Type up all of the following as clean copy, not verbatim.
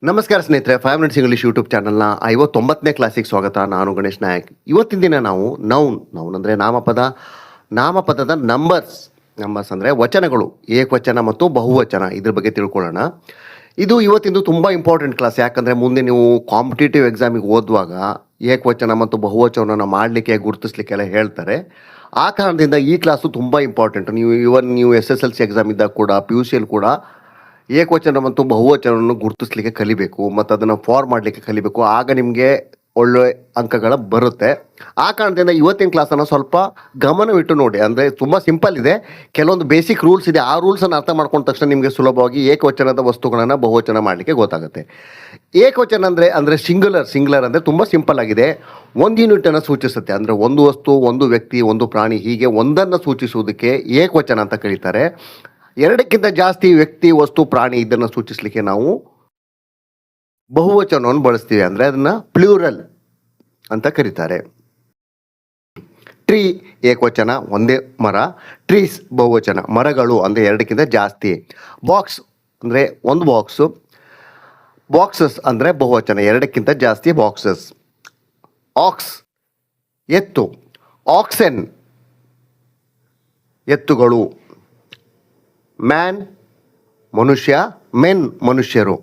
ನಮಸ್ಕಾರ ಸ್ನೇಹಿತರೆ, 5 minutes English YouTube ಚಾನಲ್ನ 59ನೇ ಕ್ಲಾಸಿಗೆ ಸ್ವಾಗತ. ನಾನು ಗಣೇಶ್ ನಾಯಕ್. ಇವತ್ತಿನ ದಿನ ನಾವು ನೌನ್ ಅಂದರೆ ನಾಮಪದದ ನಂಬರ್ಸ್ ಅಂದರೆ ವಚನಗಳು, ಏಕವಚನ ಮತ್ತು ಬಹುವಚನ, ಇದ್ರ ಬಗ್ಗೆ ತಿಳ್ಕೊಳ್ಳೋಣ. ಇದು ಇವತ್ತಿಂದು ತುಂಬ ಇಂಪಾರ್ಟೆಂಟ್ ಕ್ಲಾಸ್. ಯಾಕಂದರೆ ಮುಂದೆ ನೀವು ಕಾಂಪಿಟೇಟಿವ್ ಎಕ್ಸಾಮಿಗೆ ಓದುವಾಗ ಏಕವಚನ ಮತ್ತು ಬಹುವಚನವನ್ನು ಮಾಡಲಿಕ್ಕೆ ಗುರುತಿಸ್ಲಿಕ್ಕೆಲ್ಲ ಹೇಳ್ತಾರೆ. ಆ ಕಾರಣದಿಂದ ಈ ಕ್ಲಾಸು ತುಂಬ ಇಂಪಾರ್ಟೆಂಟ್. ನೀವು SSLC ಎಕ್ಸಾಮ್ ಇದ್ದಾಗ ಕೂಡ, PUCಯಲ್ಲಿ ಕೂಡ ಏಕವಚನ ಮತ್ತು ಬಹುವಚನವನ್ನು ಗುರುತಿಸ್ಲಿಕ್ಕೆ ಕಲಿಬೇಕು ಮತ್ತು ಅದನ್ನು ಫಾರ್ಮ್ ಮಾಡಲಿಕ್ಕೆ ಕಲಿಬೇಕು. ಆಗ ನಿಮಗೆ ಒಳ್ಳೆ ಅಂಕಗಳ ಬರುತ್ತೆ. ಆ ಕಾರಣದಿಂದ ಇವತ್ತಿನ ಕ್ಲಾಸನ್ನು ಸ್ವಲ್ಪ ಗಮನವಿಟ್ಟು ನೋಡಿ. ಅಂದರೆ ತುಂಬ ಸಿಂಪಲ್ ಇದೆ, ಕೆಲವೊಂದು ಬೇಸಿಕ್ ರೂಲ್ಸ್ ಇದೆ. ಆ ರೂಲ್ಸನ್ನು ಅರ್ಥ ಮಾಡ್ಕೊಂಡ ತಕ್ಷಣ ನಿಮಗೆ ಸುಲಭವಾಗಿ ಏಕವಚನದ ವಸ್ತುಗಳನ್ನು ಬಹುವಚನ ಮಾಡಲಿಕ್ಕೆ ಗೊತ್ತಾಗುತ್ತೆ. ಏಕವಚನ ಅಂದರೆ ಸಿಂಗ್ಯುಲರ್ ಅಂದರೆ ತುಂಬ ಸಿಂಪಲ್ ಆಗಿದೆ. ಒಂದು ಯೂನಿಟನ್ನು ಸೂಚಿಸುತ್ತೆ. ಅಂದರೆ ಒಂದು ವಸ್ತು, ಒಂದು ವ್ಯಕ್ತಿ, ಒಂದು ಪ್ರಾಣಿ, ಹೀಗೆ ಒಂದನ್ನು ಸೂಚಿಸುವುದಕ್ಕೆ ಏಕವಚನ ಅಂತ ಕರೀತಾರೆ. ಎರಡಕ್ಕಿಂತ ಜಾಸ್ತಿ ವ್ಯಕ್ತಿ, ವಸ್ತು, ಪ್ರಾಣಿ ಇದನ್ನು ಸೂಚಿಸಲಿಕ್ಕೆ ನಾವು ಬಹುವಚನವನ್ನು ಬಳಸ್ತೀವಿ. ಅಂದರೆ ಅದನ್ನು ಪ್ಲೂರಲ್ ಅಂತ ಕರೀತಾರೆ. ಟ್ರೀ ಏಕವಚನ, ಒಂದೇ ಮರ. ಟ್ರೀಸ್ ಬಹುವಚನ, ಮರಗಳು ಅಂದರೆ ಎರಡಕ್ಕಿಂತ ಜಾಸ್ತಿ. ಬಾಕ್ಸ್ ಅಂದರೆ ಒಂದು ಬಾಕ್ಸು. ಬಾಕ್ಸಸ್ ಅಂದರೆ ಬಹುವಚನ, ಎರಡಕ್ಕಿಂತ ಜಾಸ್ತಿ ಬಾಕ್ಸಸ್. ಆಕ್ಸ್ ಎತ್ತು. ಆಕ್ಸೆನ್ ಎತ್ತುಗಳು. ಮ್ಯಾನ್ ಮನುಷ್ಯ. ಮೆನ್ ಮನುಷ್ಯರು,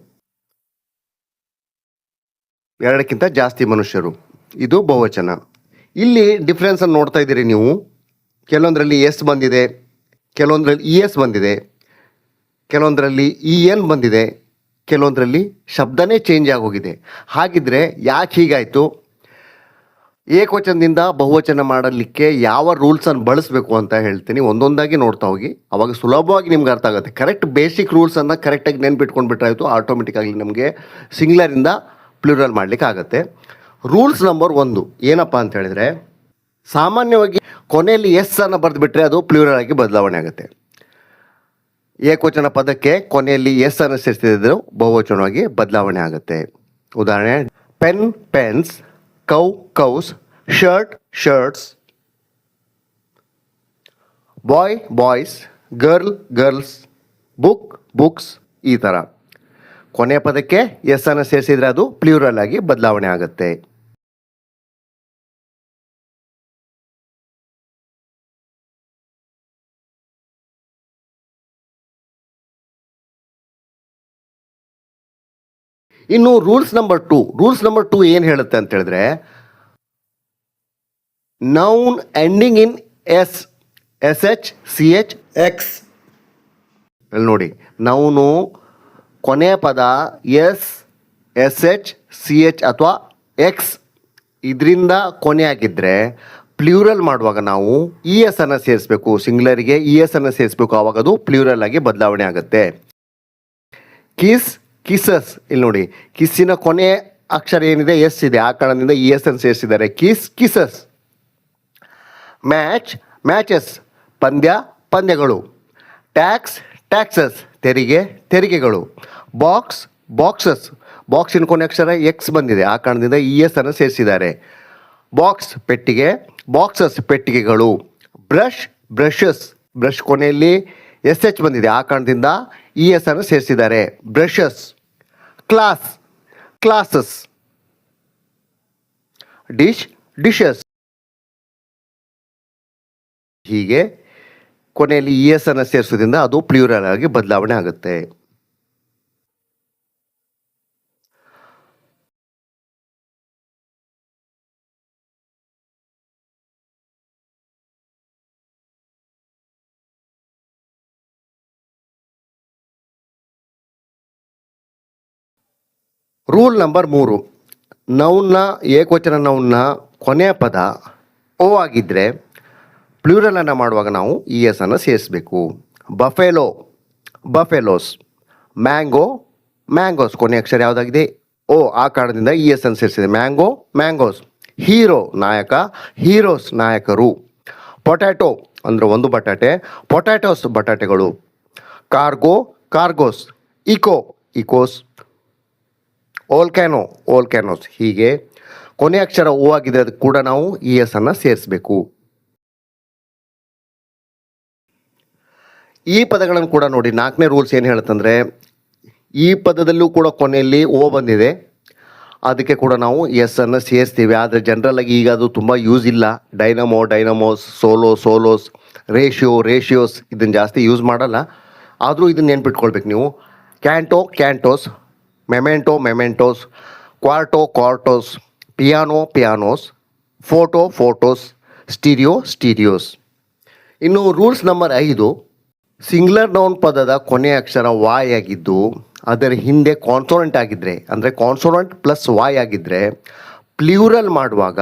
ಎರಡಕ್ಕಿಂತ ಜಾಸ್ತಿ ಮನುಷ್ಯರು. ಇದು ಬಹುವಚನ. ಇಲ್ಲಿ ಡಿಫ್ರೆನ್ಸನ್ನು ನೋಡ್ತಾ ಇದ್ದೀರಿ ನೀವು. ಕೆಲವೊಂದರಲ್ಲಿ ಎಸ್ ಬಂದಿದೆ, ಕೆಲವೊಂದರಲ್ಲಿ ES ಬಂದಿದೆ, ಕೆಲವೊಂದರಲ್ಲಿ EN ಬಂದಿದೆ, ಕೆಲವೊಂದರಲ್ಲಿ ಶಬ್ದನೇ ಚೇಂಜ್ ಆಗೋಗಿದೆ. ಹಾಗಿದ್ರೆ ಯಾಕೆ ಹೀಗಾಯಿತು? ಏಕವಚನದಿಂದ ಬಹುವಚನ ಮಾಡಲಿಕ್ಕೆ ಯಾವ ರೂಲ್ಸನ್ನು ಬಳಸಬೇಕು ಅಂತ ಹೇಳ್ತೀನಿ. ಒಂದೊಂದಾಗಿ ನೋಡ್ತಾ ಹೋಗಿ, ಅವಾಗ ಸುಲಭವಾಗಿ ನಿಮ್ಗೆ ಅರ್ಥ ಆಗುತ್ತೆ. ಕರೆಕ್ಟ್ ಬೇಸಿಕ್ ರೂಲ್ಸನ್ನು ಕರೆಕ್ಟಾಗಿ ನೆನ್ಪಿಟ್ಕೊಂಡ್ಬಿಟ್ರಾಯಿತು, ಆಟೋಮೆಟಿಕ್ಕಾಗಿ ನಮಗೆ ಸಿಂಗ್ಯುಲರಿಂದ ಪ್ಲೂರಲ್ ಮಾಡಲಿಕ್ಕೆ ಆಗುತ್ತೆ. ರೂಲ್ಸ್ ನಂಬರ್ 1 ಏನಪ್ಪ ಅಂತ ಹೇಳಿದರೆ, ಸಾಮಾನ್ಯವಾಗಿ ಕೊನೆಯಲ್ಲಿ ಎಸ್ ಅನ್ನು ಬರೆದುಬಿಟ್ರೆ ಅದು ಪ್ಲೂರಲ್ ಆಗಿ ಬದಲಾವಣೆ ಆಗುತ್ತೆ. ಏಕವಚನ ಪದಕ್ಕೆ ಕೊನೆಯಲ್ಲಿ ಎಸ್ ಅನ್ನು ಸೇರಿಸಿದ್ರು ಬಹುವಚನವಾಗಿ ಬದಲಾವಣೆ ಆಗುತ್ತೆ. ಉದಾಹರಣೆ, pen pens, cow cows, shirt shirts, boy boys, girl girls, book books. ಈ ಥರ ಕೊನೆಯ ಪದಕ್ಕೆ ಎಸ್ ಅನ್ನು ಸೇರಿಸಿದ್ರೆ ಅದು ಪ್ಲೂರಲ್ ಆಗಿ ಬದಲಾವಣೆ ಆಗುತ್ತೆ. ಇನ್ನು ರೂಲ್ಸ್ ನಂಬರ್ 2 ಏನು ಹೇಳುತ್ತೆ ಅಂತ ಹೇಳಿದ್ರೆ, ನೌನ್ ಎಂಡಿಂಗ್ ಇನ್ ಎಸ್, SH CH X. ಅಲ್ಲಿ ನೋಡಿ, ನೌನು ಕೊನೆಯ ಪದ ಎಸ್, SH CH ಅಥವಾ X ಇದರಿಂದ ಕೊನೆಯಾಗಿದ್ದರೆ ಪ್ಲೂರಲ್ ಮಾಡುವಾಗ ನಾವು ES ಅನ್ನು ಸೇರಿಸಬೇಕು. ಸಿಂಗ್ಯುಲರಿಗೆ ES ಅನ್ನು ಸೇರಿಸಬೇಕು, ಆವಾಗ ಅದು ಪ್ಲೂರಲ್ ಆಗಿ ಬದಲಾವಣೆ ಆಗುತ್ತೆ. ಕಿಸ್ ಕಿಸಸ್. ಇಲ್ಲಿ ನೋಡಿ, ಕಿಸ್ಸಿನ ಕೊನೆಯ ಅಕ್ಷರ ಏನಿದೆ ಎಸ್ ಇದೆ, ಆ ಕಾರಣದಿಂದ ES ಅನ್ನು ಸೇರಿಸಿದ್ದಾರೆ. Kiss kisses. ಮ್ಯಾಚ್ ಮ್ಯಾಚಸ್, ಪಂದ್ಯ ಪಂದ್ಯಗಳು. ಟ್ಯಾಕ್ಸ್ ಟ್ಯಾಕ್ಸಸ್, ತೆರಿಗೆ ತೆರಿಗೆಗಳು. ಬಾಕ್ಸ್ ಬಾಕ್ಸಸ್, ಬಾಕ್ಸಿನ ಕೊನೆ ಅಕ್ಷರ X ಬಂದಿದೆ, ಆ ಕಾರಣದಿಂದ ES ಅನ್ನು ಸೇರಿಸಿದ್ದಾರೆ. ಬಾಕ್ಸ್ ಪೆಟ್ಟಿಗೆ, ಬಾಕ್ಸಸ್ ಪೆಟ್ಟಿಗೆಗಳು. ಬ್ರಷ್ ಬ್ರಷಸ್, ಬ್ರಷ್ ಕೊನೆಯಲ್ಲಿ SH ಬಂದಿದೆ, ಆ ಕಾರಣದಿಂದ ES ಅನ್ನು ಸೇರಿಸಿದ್ದಾರೆ. Brushes. Class classes. Dish dishes. ಹೀಗೆ ಕೊನೆಯಲ್ಲಿ ES ಅನ್ನು ಸೇರಿಸೋದ್ರಿಂದ ಅದು ಪ್ಲೂರಲ್ ಆಗಿ ಬದಲಾವಣೆ ಆಗುತ್ತೆ. ರೂಲ್ ನಂಬರ್ 3, ನೌನ್ನ ಏಕವಚನ ನೌನ್ನ ಕೊನೆಯ ಪದ ಓ ಆಗಿದ್ದರೆ ಪ್ಲೂರಲನ್ನು ಮಾಡುವಾಗ ನಾವು ES ಅನ್ನು ಸೇರಿಸಬೇಕು. Buffalo buffaloes. ಮ್ಯಾಂಗೋ ಮ್ಯಾಂಗೋಸ್, ಕೊನೆಯ ಅಕ್ಷರ ಯಾವುದಾಗಿದೆ ಓ, ಆ ಕಾರಣದಿಂದ ES ಅನ್ನು ಸೇರಿಸಿದೆ. Mango mangoes. ಹೀರೋ ನಾಯಕ, ಹೀರೋಸ್ ನಾಯಕರು. ಪೊಟ್ಯಾಟೊ ಅಂದರೆ ಒಂದು ಬಟಾಟೆ, ಪೊಟ್ಯಾಟೋಸ್ ಬಟಾಟೆಗಳು. Cargo cargoes. Echo echoes. Volcano volcanoes. ಹೀಗೆ ಕೊನೆಯ ಅಕ್ಷರ ಓ ಆಗಿದೆ, ಅದಕ್ಕೆ ಕೂಡ ನಾವು ES ಅನ್ನು ಸೇರಿಸಬೇಕು. ಈ ಪದಗಳನ್ನು ಕೂಡ ನೋಡಿ. 4ನೇ ರೂಲ್ಸ್ ಏನು ಹೇಳುತ್ತಂದರೆ, ಈ ಪದದಲ್ಲೂ ಕೂಡ ಕೊನೆಯಲ್ಲಿ ಓ ಬಂದಿದೆ, ಅದಕ್ಕೆ ಕೂಡ ನಾವು ಎಸ್ ಅನ್ನು ಸೇರಿಸ್ತೀವಿ. ಆದರೆ ಜನರಲಾಗಿ ಈಗ ಅದು ತುಂಬ ಯೂಸ್ ಇಲ್ಲ. ಡೈನಮೋ, ಡೈನಮೋಸ್, ಸೋಲೋಸ್, ರೇಷಿಯೋಸ್ ಇದನ್ನು ಜಾಸ್ತಿ ಯೂಸ್ ಮಾಡಲ್ಲ. ಆದರೂ ಇದನ್ನು ನೆನ್ಪಿಟ್ಕೊಳ್ಬೇಕು ನೀವು. ಕ್ಯಾಂಟೋಸ್, ಮೆಮೆಂಟೋಸ್, ಕ್ವಾರ್ಟೋಸ್, ಪಿಯಾನೋಸ್, ಫೋಟೋಸ್, ಸ್ಟೀರಿಯೋಸ್. ಇನ್ನು ರೂಲ್ಸ್ ನಂಬರ್ 5, ಸಿಂಗ್ಯುಲರ್ ನೌನ್ ಪದದ ಕೊನೆಯ ಅಕ್ಷರ ವಾಯ್ ಆಗಿದ್ದು ಅದರ ಹಿಂದೆ ಕಾನ್ಸೋನೆಂಟ್ ಆಗಿದ್ದರೆ, ಅಂದರೆ ಕಾನ್ಸೋನೆಂಟ್ ಪ್ಲಸ್ ವಾಯ್ ಆಗಿದ್ದರೆ, ಪ್ಲ್ಯೂರಲ್ ಮಾಡುವಾಗ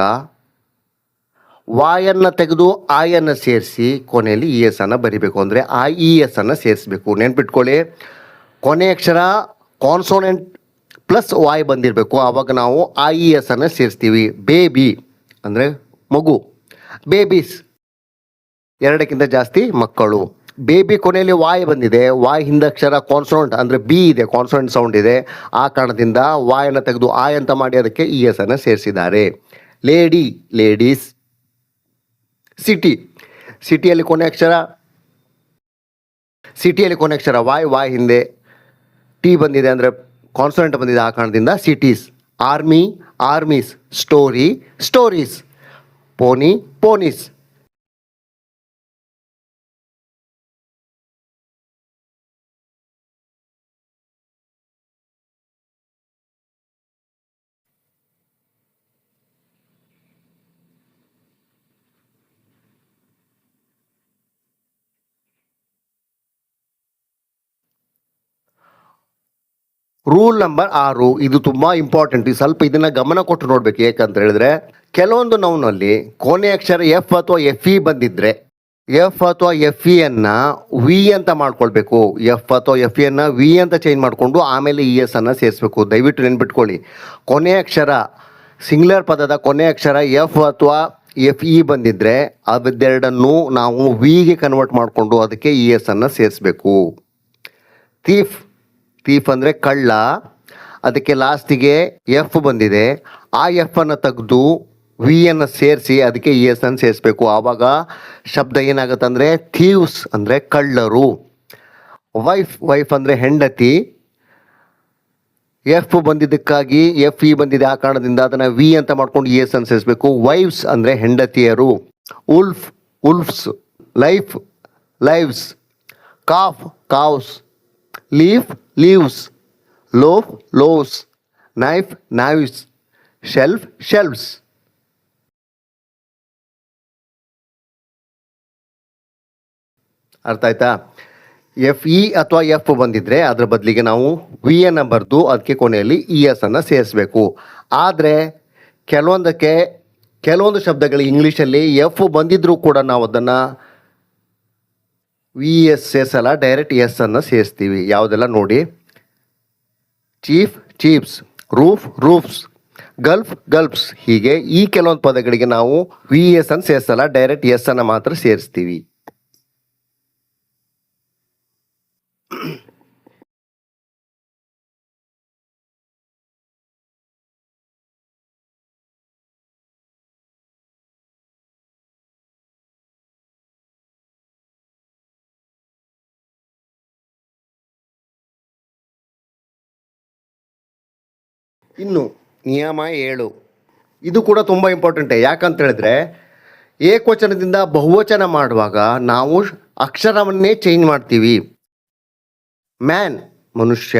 ವಾಯನ್ನು ತೆಗೆದು ಆಯನ್ನು ಸೇರಿಸಿ ಕೊನೆಯಲ್ಲಿ ಇ ಎಸ್ ಅನ್ನು ಬರಿಬೇಕು. ಅಂದರೆ IES ಅನ್ನು ಸೇರಿಸಬೇಕು. ನೆನ್ಪಿಟ್ಕೊಳ್ಳಿ, ಕೊನೆಯ ಅಕ್ಷರ ಕಾನ್ಸೋನೆಂಟ್ ಪ್ಲಸ್ ವಾಯ್ ಬಂದಿರಬೇಕು. ಆವಾಗ ನಾವು IES ಅನ್ನು ಸೇರಿಸ್ತೀವಿ. ಬೇಬಿ ಅಂದರೆ ಮಗು, ಬೇಬೀಸ್ ಎರಡಕ್ಕಿಂತ ಜಾಸ್ತಿ ಮಕ್ಕಳು. ಬೇಬಿ ಕೊನೆಯಲ್ಲಿ ವಾಯ್ ಬಂದಿದೆ, ವಾಯ್ ಹಿಂದೆ ಅಕ್ಷರ ಕಾನ್ಸೋನೆಂಟ್ ಅಂದರೆ ಬಿ ಇದೆ, ಕಾನ್ಸೋನೆಂಟ್ ಸೌಂಡ್ ಇದೆ. ಆ ಕಾರಣದಿಂದ ವಾಯನ್ನು ತೆಗೆದು ಆಯ್ ಅಂತ ಮಾಡಿ ಅದಕ್ಕೆ ES ಅನ್ನು ಸೇರಿಸಿದ್ದಾರೆ. ಲೇಡೀಸ್. ಸಿಟಿಯಲ್ಲಿ ಕೊನೆ ಅಕ್ಷರ ವಾಯ್ ಹಿಂದೆ ಟಿ ಬಂದಿದೆ, ಅಂದರೆ ಕಾನ್ಸೋನೆಂಟ್ ಬಂದಿದೆ. ಆ ಕಾರಣದಿಂದ cities. Armies. Stories. Ponies. Rule number 6, ಇದು ತುಂಬ ಇಂಪಾರ್ಟೆಂಟ್. ಸ್ವಲ್ಪ ಇದನ್ನು ಗಮನ ಕೊಟ್ಟು ನೋಡಬೇಕು. ಏಕಂತ ಹೇಳಿದ್ರೆ ಕೆಲವೊಂದು ನೌನಲ್ಲಿ ಕೊನೆ ಅಕ್ಷರ ಎಫ್ ಅಥವಾ FE ಬಂದಿದ್ರೆ ಎಫ್ ಅಥವಾ FEಯನ್ನು ವಿ ಅಂತ ಮಾಡ್ಕೊಳ್ಬೇಕು. ಎಫ್ ಅಥವಾ FEಯನ್ನು ವಿ ಅಂತ ಚೇಂಜ್ ಮಾಡಿಕೊಂಡು ಆಮೇಲೆ ES ಅನ್ನು ಸೇರಿಸ್ಬೇಕು. ದಯವಿಟ್ಟು ನೆನ್ಪಿಟ್ಕೊಳ್ಳಿ, ಕೊನೆ ಅಕ್ಷರ ಸಿಂಗ್ಯುಲರ್ ಪದದ ಕೊನೆ ಅಕ್ಷರ ಎಫ್ ಅಥವಾ FE ಬಂದಿದ್ದರೆ ಅದೆರಡನ್ನು ನಾವು ವಿಗೆ ಕನ್ವರ್ಟ್ ಮಾಡಿಕೊಂಡು ಅದಕ್ಕೆ ES ಅನ್ನು ಸೇರಿಸ್ಬೇಕು. ಥೀಫ್ ಅಂದರೆ ಕಳ್ಳ, ಅದಕ್ಕೆ ಲಾಸ್ಟಿಗೆ ಎಫ್ ಬಂದಿದೆ. ಆ ಎಫ್ ಅನ್ನು ತೆಗೆದು ವಿಯನ್ನು ಸೇರಿಸಿ ಅದಕ್ಕೆ ES ಅನ್ನು ಸೇರಿಸ್ಬೇಕು. ಆವಾಗ ಶಬ್ದ ಏನಾಗುತ್ತೆ ಅಂದರೆ ಥೀವ್ಸ್ ಅಂದರೆ ಕಳ್ಳರು. ವೈಫ್ ಅಂದರೆ ಹೆಂಡತಿ. ಎಫ್ ಬಂದಿದ್ದಕ್ಕಾಗಿ FE ಬಂದಿದೆ, ಆ ಕಾರಣದಿಂದ ಅದನ್ನು ವಿ ಅಂತ ಮಾಡ್ಕೊಂಡು ES ಅನ್ನು ಸೇರಿಸ್ಬೇಕು. ವೈಫ್ಸ್ ಅಂದರೆ ಹೆಂಡತಿಯರು. ಉಲ್ಫ್ಸ್. ಲೈವ್ಸ್. ಕಾವ್ಸ್. ಲೀವ್ಸ್. ಲೋವ್ಸ್. ನೈವ್ಸ್. ಶೆಲ್ವ್ಸ್. ಅರ್ಥ ಆಯ್ತಾ? FE ಅಥವಾ ಎಫ್ ಬಂದಿದ್ರೆ ಅದರ ಬದಲಿಗೆ ನಾವು ವಿ ಅನ್ನು ಬರೆದು ಅದಕ್ಕೆ ಕೊನೆಯಲ್ಲಿ ES ಅನ್ನು ಸೇರಿಸಬೇಕು. ಆದರೆ ಕೆಲವೊಂದು ಶಬ್ದಗಳು ಇಂಗ್ಲೀಷಲ್ಲಿ ಎಫ್ ಬಂದಿದ್ರೂ ಕೂಡ ನಾವು ಅದನ್ನು VS ಸೇರಿಸಲ್ಲ, ಡೈರೆಕ್ಟ್ ಎಸ್ ಅನ್ನು ಸೇರಿಸ್ತೀವಿ. ಯಾವುದೆಲ್ಲ ನೋಡಿ: ಚೀಫ್ಸ್, ರೂಫ್ಸ್, ಗಲ್ಫ್ಸ್. ಹೀಗೆ ಈ ಕೆಲವೊಂದು ಪದಗಳಿಗೆ ನಾವು VS ಅನ್ನು ಸೇರಿಸಲ್ಲ, ಡೈರೆಕ್ಟ್ ಎಸ್ ಅನ್ನು ಮಾತ್ರ ಸೇರಿಸ್ತೀವಿ. ಇನ್ನು ನಿಯಮ 7, ಇದು ಕೂಡ ತುಂಬ ಇಂಪಾರ್ಟೆಂಟೇ. ಯಾಕಂತ ಹೇಳಿದ್ರೆ ಏಕವಚನದಿಂದ ಬಹುವಚನ ಮಾಡುವಾಗ ನಾವು ಅಕ್ಷರವನ್ನೇ ಚೇಂಜ್ ಮಾಡ್ತೀವಿ. ಮ್ಯಾನ್ ಮನುಷ್ಯ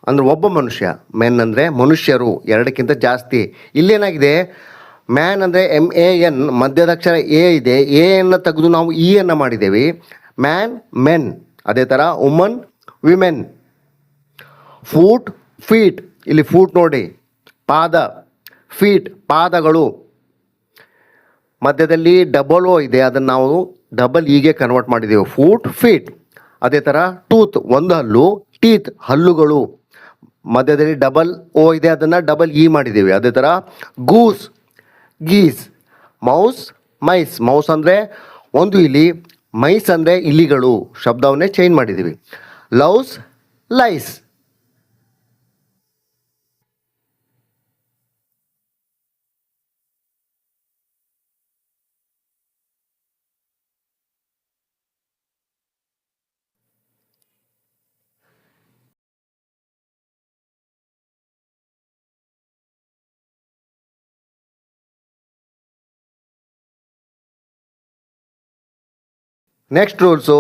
ಅಂದರೆ ಒಬ್ಬ ಮನುಷ್ಯ, ಮೆನ್ ಅಂದರೆ ಮನುಷ್ಯರು, ಎರಡಕ್ಕಿಂತ ಜಾಸ್ತಿ. ಇಲ್ಲೇನಾಗಿದೆ, ಮ್ಯಾನ್ ಅಂದರೆ MAN, ಮಧ್ಯದ ಅಕ್ಷರ ಎ ಇದೆ, ಎನ್ನು ತೆಗೆದು ನಾವು ಇ ಅನ್ನು ಮಾಡಿದ್ದೇವೆ. ಮೆನ್. ಅದೇ ಥರ ವಿಮೆನ್. ಫೀಟ್, ಇಲ್ಲಿ ಫೂಟ್ ನೋಡಿ, ಪಾದ. ಫೀಟ್ ಪಾದಗಳು. ಮಧ್ಯದಲ್ಲಿ ಡಬಲ್ ಓ ಇದೆ, ಅದನ್ನು ನಾವು ಡಬಲ್ ಇಗೆ ಕನ್ವರ್ಟ್ ಮಾಡಿದ್ದೇವೆ. ಫೀಟ್. ಅದೇ ಥರ ಟೂತ್ ಒಂದು ಹಲ್ಲು, ಟೀತ್ ಹಲ್ಲುಗಳು. ಮಧ್ಯದಲ್ಲಿ ಡಬಲ್ ಓ ಇದೆ, ಅದನ್ನು ಡಬಲ್ ಇ ಮಾಡಿದ್ದೇವೆ. ಅದೇ ಥರ ಗೀಸ್. ಮೌಸ್ ಅಂದರೆ ಒಂದು ಇಲಿ, ಮೈಸ್ ಅಂದರೆ ಇಲಿಗಳು. ಶಬ್ದವನ್ನೇ ಚೇಂಜ್ ಮಾಡಿದ್ದೀವಿ. ಲೈಸ್. ನೆಕ್ಸ್ಟ್ ರೂಲ್ಸು,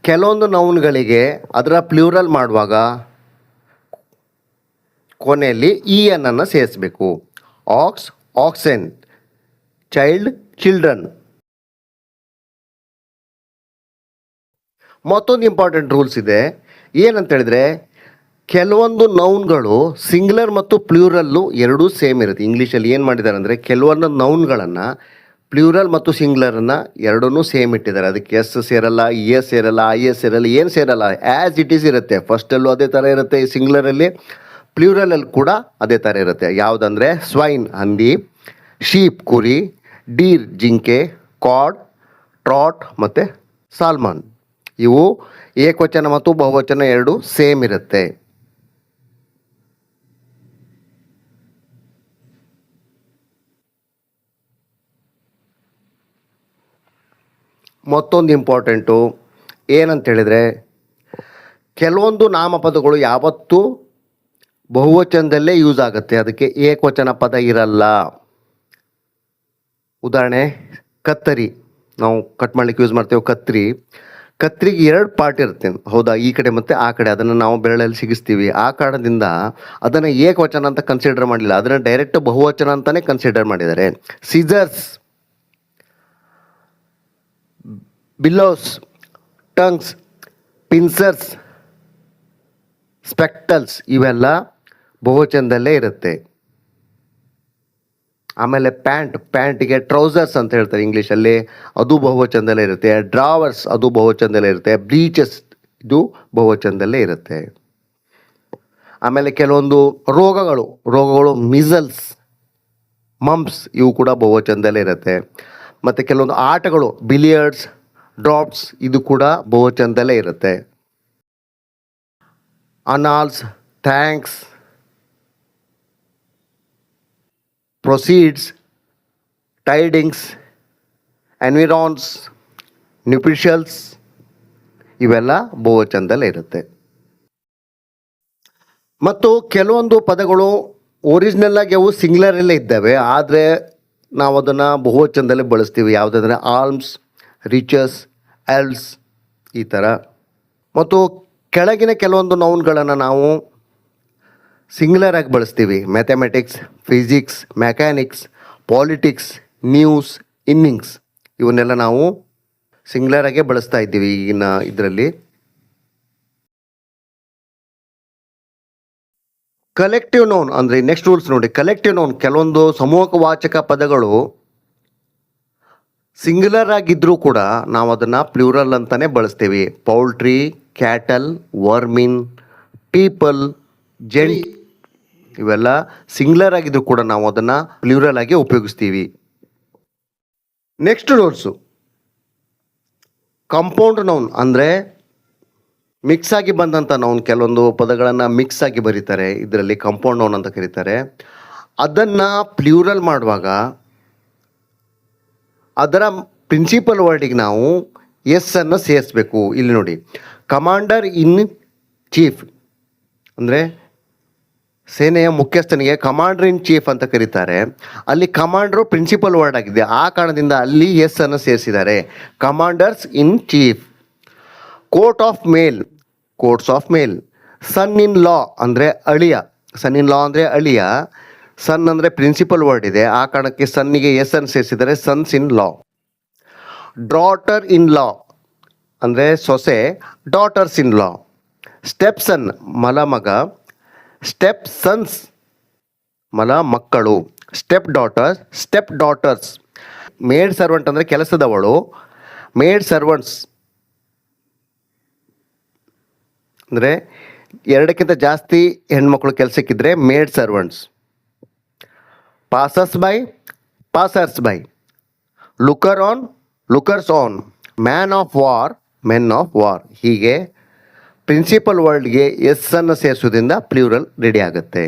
ಕೆಲವೊಂದು ನೌನ್ಗಳಿಗೆ ಅದರ ಪ್ಲ್ಯೂರಲ್ ಮಾಡುವಾಗ ಕೊನೆಯಲ್ಲಿ ಇ ಅನ್ನು ಸೇರಿಸಬೇಕು. Ox, oxen, child, children. ಮತ್ತೊಂದು ಇಂಪಾರ್ಟೆಂಟ್ ರೂಲ್ಸ್ ಇದೆ. ಏನಂತ ಹೇಳಿದ್ರೆ, ಕೆಲವೊಂದು ನೌನ್ಗಳು ಸಿಂಗ್ಯುಲರ್ ಮತ್ತು ಪ್ಲ್ಯೂರಲ್ಲು ಎರಡೂ ಸೇಮ್ ಇರುತ್ತೆ. ಇಂಗ್ಲೀಷಲ್ಲಿ ಏನು ಮಾಡಿದ್ದಾರೆ ಅಂದರೆ, ಕೆಲವೊಂದು ನೌನ್ಗಳನ್ನು ಪ್ಲ್ಯೂರಲ್ ಮತ್ತು ಸಿಂಗ್ಯುಲರನ್ನು ಎರಡೂ ಸೇಮ್ ಇಟ್ಟಿದ್ದಾರೆ. ಅದಕ್ಕೆ ಎಸ್ ಸೇರಲ್ಲ, ಇ ಎಸ್ ಸೇರಲ್ಲ, ಐ ಎಸ್ ಸೇರಲ್ಲ, ಏನು ಸೇರಲ್ಲ, ಆ್ಯಸ್ ಇಟ್ ಈಸ್ ಇರುತ್ತೆ. ಫಸ್ಟಲ್ಲೂ ಅದೇ ಥರ ಇರುತ್ತೆ ಸಿಂಗ್ಯುಲರಲ್ಲಿ, ಪ್ಲ್ಯೂರಲಲ್ಲಿ ಕೂಡ ಅದೇ ಥರ ಇರುತ್ತೆ. ಯಾವುದಂದರೆ ಸ್ವೈನ್ ಹಂದಿ, ಶೀಪ್ ಕುರಿ, ಡೀರ್ ಜಿಂಕೆ, ಕಾಡ್, ಟ್ರಾಟ್ ಮತ್ತು ಸಾಲ್ಮನ್. ಇವು ಏಕವಚನ ಮತ್ತು ಬಹುವಚನ ಎರಡು ಸೇಮ್ ಇರುತ್ತೆ. ಮತ್ತೊಂದು ಇಂಪಾರ್ಟೆಂಟು ಏನಂತೇಳಿದರೆ, ಕೆಲವೊಂದು ನಾಮಪದಗಳು ಯಾವತ್ತೂ ಬಹುವಚನದಲ್ಲೇ ಯೂಸ್ ಆಗುತ್ತೆ, ಅದಕ್ಕೆ ಏಕವಚನ ಪದ ಇರಲ್ಲ. ಉದಾಹರಣೆ, ಕತ್ತರಿ, ನಾವು ಕಟ್ ಮಾಡ್ಲಿಕ್ಕೆ ಯೂಸ್ ಮಾಡ್ತೇವೆ ಕತ್ರಿ. ಕತ್ರಿಗೆ ಎರಡು ಪಾರ್ಟ್ ಇರುತ್ತೆ, ಹೌದಾ, ಈ ಕಡೆ ಮತ್ತು ಆ ಕಡೆ. ಅದನ್ನು ನಾವು ಬೆರಳಲ್ಲಿ ಸಿಗಿಸ್ತೀವಿ. ಆ ಕಾರಣದಿಂದ ಅದನ್ನು ಏಕವಚನ ಅಂತ ಕನ್ಸಿಡರ್ ಮಾಡಲಿಲ್ಲ, ಅದನ್ನು ಡೈರೆಕ್ಟ್ ಬಹುವಚನ ಅಂತಲೇ ಕನ್ಸಿಡರ್ ಮಾಡಿದ್ದಾರೆ. ಸಿಸರ್ಸ್, ಬಿಲ್ಲೋಸ್, ಟಂಗ್ಸ್, ಪಿನ್ಸರ್ಸ್, ಸ್ಪೆಕ್ಟಲ್ಸ್ ಇವೆಲ್ಲ ಬಹುವಚನದಲ್ಲೇ ಇರುತ್ತೆ. ಆಮೇಲೆ ಪ್ಯಾಂಟಿಗೆ ಟ್ರೌಸರ್ಸ್ ಅಂತ ಹೇಳ್ತಾರೆ ಇಂಗ್ಲೀಷಲ್ಲಿ, ಅದು ಬಹುವಚನದಲ್ಲೇ ಇರುತ್ತೆ. ಡ್ರಾವರ್ಸ್ ಅದು ಬಹುವಚನದಲ್ಲೇ ಇರುತ್ತೆ. ಬ್ರೀಚಸ್ ಇದು ಬಹುವಚನದಲ್ಲೇ ಇರುತ್ತೆ. ಆಮೇಲೆ ಕೆಲವೊಂದು ರೋಗಗಳು ಮಿಸಲ್ಸ್, ಮಂಪ್ಸ್ ಇವು ಕೂಡ ಬಹುವಚನದಲ್ಲೇ ಇರುತ್ತೆ. ಮತ್ತು ಕೆಲವೊಂದು ಆಟಗಳು ಬಿಲಿಯರ್ಡ್ಸ್, ಡ್ರಾಪ್ಸ್ ಇದು ಕೂಡ ಬಹುವಚನದಲ್ಲೇ ಇರುತ್ತೆ. ಅನಾಲ್ಸ್, ಥ್ಯಾಂಕ್ಸ್, ಪ್ರೊಸೀಡ್ಸ್, ಟೈಡಿಂಗ್ಸ್, ಎನ್ವಿರಾನ್ಸ್, ನ್ಯೂಟ್ರಿಷಲ್ಸ್ ಇವೆಲ್ಲ ಬಹುವಚನದಲ್ಲೇ ಇರುತ್ತೆ. ಮತ್ತು ಕೆಲವೊಂದು ಪದಗಳು ಒರಿಜಿನಲ್ ಆಗಿ ಅವು ಸಿಂಗ್ಯುಲರಲ್ಲೇ ಇದ್ದಾವೆ, ಆದರೆ ನಾವು ಅದನ್ನು ಬಹುವಚನದಲ್ಲೇ ಬಳಸ್ತೀವಿ. ಯಾವುದಂದರೆ ಆಲ್ಮ್ಸ್, ರಿಚಸ್, ಎಲ್ಸ್ ಈ ಥರ. ಮತ್ತು ಕೆಳಗಿನ ಕೆಲವೊಂದು ನೌನ್ಗಳನ್ನು ನಾವು ಸಿಂಗ್ಯುಲರ್ ಆಗಿ ಬಳಸ್ತೀವಿ. Mathematics, physics, mechanics, politics, news, innings ಇವನ್ನೆಲ್ಲ ನಾವು ಸಿಂಗ್ಯುಲರ್ ಆಗೇ ಬಳಸ್ತಾ ಇದ್ದೀವಿ ಈಗಿನ ಇದರಲ್ಲಿ. ಕಲೆಕ್ಟಿವ್ ನೌನ್ ಅಂದರೆ ನೆಕ್ಸ್ಟ್ ರೂಲ್ಸ್ ನೋಡಿ. ಕಲೆಕ್ಟಿವ್ ನೌನ್, ಕೆಲವೊಂದು ಸಮೂಹವಾಚಕ ಪದಗಳು ಸಿಂಗ್ಯುಲರ್ ಆಗಿದ್ದರೂ ಕೂಡ ನಾವು ಅದನ್ನು ಪ್ಲ್ಯೂರಲ್ ಅಂತಲೇ ಬಳಸ್ತೀವಿ. ಪೌಲ್ಟ್ರಿ, ಕ್ಯಾಟಲ್, ವರ್ಮಿನ್, ಪೀಪಲ್, ಜೆಂಟ್ ಇವೆಲ್ಲ ಸಿಂಗ್ಯುಲರ್ ಆಗಿದ್ರು ಕೂಡ ನಾವು ಅದನ್ನು ಪ್ಲ್ಯೂರಲ್ ಆಗಿ ಉಪಯೋಗಿಸ್ತೀವಿ. ನೆಕ್ಸ್ಟ್ ರೂಲ್ಸು, ಕಾಂಪೌಂಡ್ ನೌನ್ ಅಂದರೆ ಮಿಕ್ಸ್ ಆಗಿ ಬಂದಂಥ ನೌನ್. ಕೆಲವೊಂದು ಪದಗಳನ್ನು ಮಿಕ್ಸ್ ಆಗಿ ಬರೀತಾರೆ, ಇದರಲ್ಲಿ ಕಾಂಪೌಂಡ್ ನೌನ್ ಅಂತ ಕರೀತಾರೆ. ಅದನ್ನು ಪ್ಲ್ಯೂರಲ್ ಮಾಡುವಾಗ ಅದರ ಪ್ರಿನ್ಸಿಪಲ್ ವರ್ಡಿಗೆ ನಾವು ಎಸ್ ಅನ್ನು ಸೇರಿಸ್ಬೇಕು. ಇಲ್ಲಿ ನೋಡಿ, ಕಮಾಂಡರ್ ಇನ್ ಚೀಫ್ ಅಂದರೆ ಸೇನೆಯ ಮುಖ್ಯಸ್ಥನಿಗೆ ಕಮಾಂಡರ್ ಇನ್ ಚೀಫ್ ಅಂತ ಕರೀತಾರೆ. ಅಲ್ಲಿ ಕಮಾಂಡರು ಪ್ರಿನ್ಸಿಪಲ್ ವರ್ಡ್ ಆಗಿದೆ, ಆ ಕಾರಣದಿಂದ ಅಲ್ಲಿ ಎಸ್ ಅನ್ನು ಸೇರಿಸಿದ್ದಾರೆ. Commanders in chief. Courts of mail. Son in law ಅಂದರೆ ಅಳಿಯ. ಸನ್ ಇನ್ ಲಾ ಅಂದರೆ ಅಳಿಯ. ಸನ್ ಅಂದರೆ ಪ್ರಿನ್ಸಿಪಲ್ ವರ್ಡ್ ಇದೆ, ಆ ಕಾರಣಕ್ಕೆ ಸನ್ನಿಗೆ ಎಸ್ ಅನ್ನು ಸೇರಿಸಿದ್ದಾರೆ, sons in law. Daughter in law ಅಂದರೆ ಸೊಸೆ, ಡಾಟರ್ಸ್ ಇನ್ ಲಾ. ಸ್ಟೆಪ್ ಸನ್ ಮಲಮಗ, ಸ್ಟೆಪ್ ಸನ್ಸ್ ಮಲ ಮಕ್ಕಳು. Step daughters. ಮೇಡ್ ಸರ್ವೆಂಟ್ ಅಂದರೆ ಕೆಲಸದವಳು. ಮೇಡ್ ಸರ್ವೆಂಟ್ಸ್ ಅಂದರೆ ಎರಡಕ್ಕಿಂತ ಜಾಸ್ತಿ ಹೆಣ್ಮಕ್ಳು ಕೆಲಸಕ್ಕಿದ್ರೆ maid servants. Passers by. Lookers on. Man of war, men of war. ಹೀಗೆ ಪ್ರಿನ್ಸಿಪಲ್ ವರ್ಡ್ಗೆ ಎಸ್ ಅನ್ನು ಸೇರಿಸೋದ್ರಿಂದ ಪ್ಲ್ಯೂರಲ್ ರೆಡಿ ಆಗುತ್ತೆ.